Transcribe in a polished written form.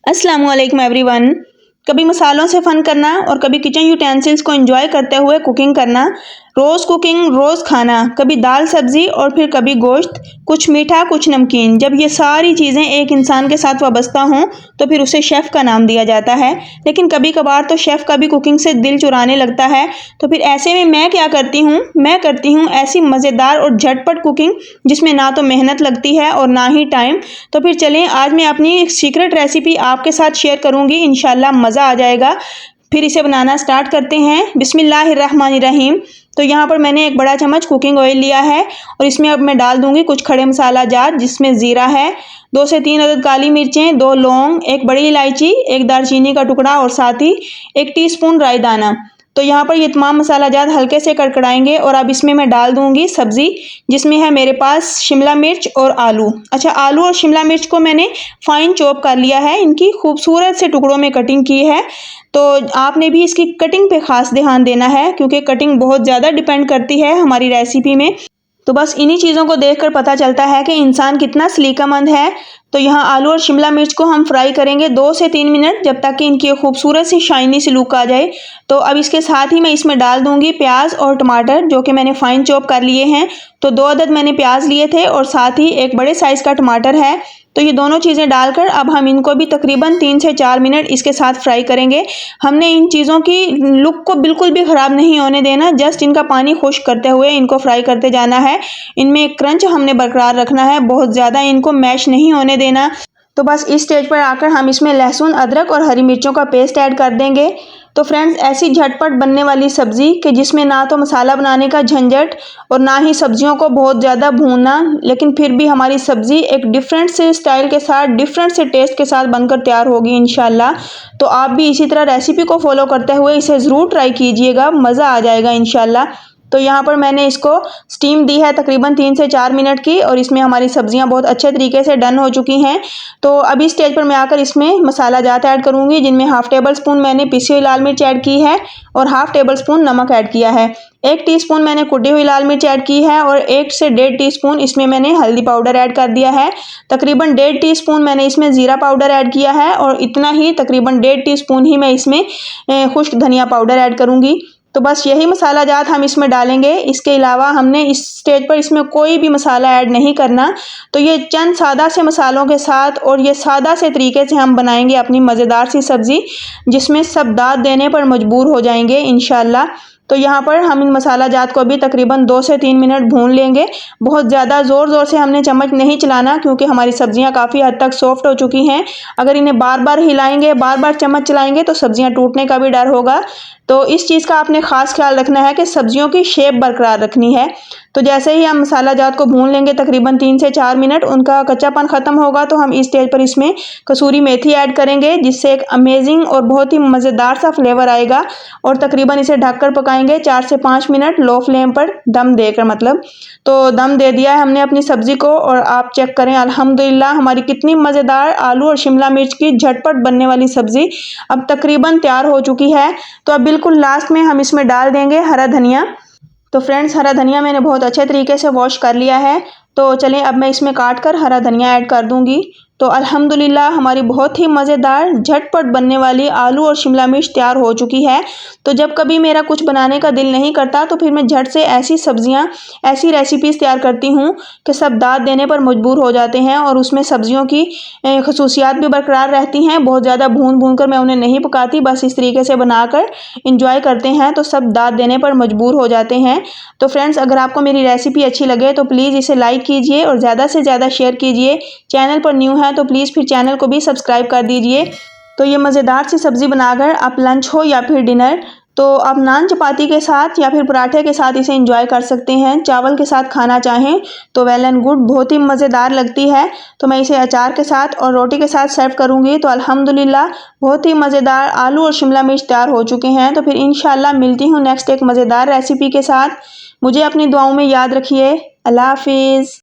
अस्सलाम वालेकुम एवरीवन। कभी मसालों से फ़न करना और कभी किचन यूटेंसिल्स को एंजॉय करते हुए कुकिंग करना, रोज़ कुकिंग रोज़ खाना, कभी दाल सब्ज़ी और फिर कभी गोश्त, कुछ मीठा कुछ नमकीन। जब ये सारी चीज़ें एक इंसान के साथ वाबस्ता हों तो फिर उसे शेफ़ का नाम दिया जाता है। लेकिन कभी कभार तो शेफ़ का भी कुकिंग से दिल चुराने लगता है। तो फिर ऐसे में मैं क्या करती हूँ, मैं करती हूँ ऐसी मज़ेदार और झटपट कुकिंग जिसमें ना तो मेहनत लगती है और ना ही टाइम। तो फिर चलें, आज मैं अपनी एक सीक्रेट रेसिपी आपके साथ शेयर करूँगी, इंशाल्लाह मज़ा आ जाएगा। फिर इसे बनाना स्टार्ट करते हैं। बिस्मिल्लाहिर्रहमानिर्रहीम। तो यहाँ पर मैंने एक बड़ा चम्मच कुकिंग ऑयल लिया है और इसमें अब मैं डाल दूंगी कुछ खड़े मसाला जात, जिसमें ज़ीरा है, 2 से 3 अदद काली मिर्चें, 2 लौंग, एक बड़ी इलायची, एक दालचीनी का टुकड़ा और साथ ही 1 टीस्पून राई दाना। तो यहाँ पर ये तमाम मसाला जात हल्के से कड़कड़ाएंगे और अब इसमें मैं डाल दूंगी सब्ज़ी, जिसमें है मेरे पास शिमला मिर्च और आलू। अच्छा, आलू और शिमला मिर्च को मैंने फाइन चॉप कर लिया है, इनकी खूबसूरत से टुकड़ों में कटिंग की है। तो आपने भी इसकी कटिंग पे ख़ास ध्यान देना है, क्योंकि कटिंग बहुत ज़्यादा डिपेंड करती है हमारी रेसिपी में। तो बस इन्हीं चीज़ों को देखकर पता चलता है कि इंसान कितना सलीकामंद है। तो यहाँ आलू और शिमला मिर्च को हम फ्राई करेंगे 2 से 3 मिनट, जब तक कि इनकी खूबसूरत सी शाइनी सी लुक आ जाए। तो अब इसके साथ ही मैं इसमें डाल दूंगी प्याज और टमाटर, जो कि मैंने फाइन चॉप कर लिए हैं। तो 2 अदद मैंने प्याज लिए थे और साथ ही एक बड़े साइज़ का टमाटर है। तो ये दोनों चीज़ें डालकर अब हम इनको भी तकरीबन 3 से 4 मिनट इसके साथ फ्राई करेंगे। हमने इन चीज़ों की लुक को बिल्कुल भी ख़राब नहीं होने देना, जस्ट इनका पानी खुश्क करते हुए इनको फ्राई करते जाना है। इनमें एक क्रंच हमने बरकरार रखना है, बहुत ज़्यादा इनको मैश नहीं होने देना। तो बस इस स्टेज पर आकर हम इसमें लहसुन, अदरक और हरी मिर्चों का पेस्ट ऐड कर देंगे। तो फ्रेंड्स, ऐसी झटपट बनने वाली सब्ज़ी कि जिसमें ना तो मसाला बनाने का झंझट और ना ही सब्जियों को बहुत ज़्यादा भूनना, लेकिन फिर भी हमारी सब्ज़ी एक डिफरेंट से स्टाइल के साथ, डिफरेंट से टेस्ट के साथ बनकर तैयार होगी इंशाल्लाह। तो आप भी इसी तरह रेसिपी को फॉलो करते हुए इसे ज़रूर ट्राई कीजिएगा, मज़ा आ जाएगा इंशाल्लाह। तो यहाँ पर मैंने इसको स्टीम दी है तकरीबन 3 से 4 मिनट की, और इसमें हमारी सब्जियां बहुत अच्छे तरीके से डन हो चुकी हैं। तो अभी स्टेज पर मैं आकर इसमें मसाला जात ऐड करूंगी, जिनमें हाफ टेबल स्पून मैंने पिसी हुई लाल मिर्च ऐड की है और हाफ टेबल स्पून नमक ऐड किया है। 1 टीस्पून मैंने कुटी हुई लाल मिर्च ऐड की है और 1 से 1.5 टीस्पून इसमें मैंने हल्दी पाउडर ऐड कर दिया है। तकरीबन 1.5 टीस्पून मैंने इसमें ज़ीरा पाउडर ऐड किया है और इतना ही तकरीबन 1.5 टीस्पून ही मैं इसमें खुश्क धनिया पाउडर ऐड करूंगी। तो बस यही मसाला जात हम इसमें डालेंगे। इसके अलावा हमने इस स्टेज पर इसमें कोई भी मसाला ऐड नहीं करना। तो ये चंद सादा से मसालों के साथ और ये सादा से तरीके से हम बनाएंगे अपनी मज़ेदार सी सब्ज़ी, जिसमें सब दाद देने पर मजबूर हो जाएंगे इंशाल्लाह। तो यहाँ पर हम इन मसाला जात को भी तकरीबन 2 से 3 मिनट भून लेंगे। बहुत ज़्यादा ज़ोर से हमने चम्मच नहीं चलाना, क्योंकि हमारी सब्जियाँ काफ़ी हद तक सॉफ्ट हो चुकी हैं। अगर इन्हें बार बार हिलाएंगे, बार बार चम्मच चलाएंगे तो सब्जियाँ टूटने का भी डर होगा। तो इस चीज़ का आपने ख़ास ख्याल रखना है कि सब्जियों की शेप बरकरार रखनी है। तो जैसे ही हम मसाला जात को भून लेंगे तकरीबन 3 से 4 मिनट, उनका कच्चापन ख़त्म होगा, तो हम इस स्टेज पर इसमें कसूरी मेथी ऐड करेंगे, जिससे एक अमेजिंग और बहुत ही मज़ेदार सा फ्लेवर आएगा। और तकरीबन इसे ढककर पकाएंगे 4 से 5 मिनट लो फ्लेम पर दम देकर, मतलब। तो दम दे दिया है हमने अपनी सब्ज़ी को, और आप चेक करें अल्हम्दुलिल्लाह हमारी कितनी मज़ेदार आलू और शिमला मिर्च की झटपट बनने वाली सब्ज़ी अब तकरीबन तैयार हो चुकी है। तो अब बिल्कुल लास्ट में हम इसमें डाल देंगे हरा धनिया। तो फ्रेंड्स, हरा धनिया मैंने बहुत अच्छे तरीके से वॉश कर लिया है। तो चलें, अब मैं इसमें काट कर हरा धनिया ऐड कर दूंगी। तो अल्हम्दुलिल्लाह हमारी बहुत ही मज़ेदार झटपट बनने वाली आलू और शिमला मिर्च तैयार हो चुकी है। तो जब कभी मेरा कुछ बनाने का दिल नहीं करता तो फिर मैं झट से ऐसी सब्जियां, ऐसी रेसिपीज़ तैयार करती हूं कि सब दाद देने पर मजबूर हो जाते हैं, और उसमें सब्जियों की खसूसियात भी बरकरार रहती हैं। बहुत ज़्यादा भून कर मैं उन्हें नहीं पकाती, बस इस तरीके से बनाकर इंजॉय करते हैं, तो सब दाद देने पर मजबूर हो जाते हैं। तो फ्रेंड्स, अगर आपको मेरी रेसिपी अच्छी लगे तो प्लीज़ इसे लाइक कीजिए और ज़्यादा से ज़्यादा शेयर कीजिए। चैनल पर न्यू है तो प्लीज़ फिर चैनल को भी सब्सक्राइब कर दीजिए। तो ये मज़ेदार सी सब्ज़ी बनाकर आप लंच हो या फिर डिनर, तो आप नान चपाती के साथ या फिर पराठे के साथ इसे एंजॉय कर सकते हैं। चावल के साथ खाना चाहें तो वेल एंड गुड, बहुत ही मज़ेदार लगती है। तो मैं इसे अचार के साथ और रोटी के साथ सर्व करूंगी। तो अल्हम्दुलिल्लाह बहुत ही मज़ेदार आलू और शिमला मिर्च तैयार हो चुके हैं। तो फिर इंशाल्लाह मिलती हूँ नेक्स्ट एक मज़ेदार रेसिपी के साथ। मुझे अपनी दुआओं में याद रखिए। अल्लाह हाफिज़।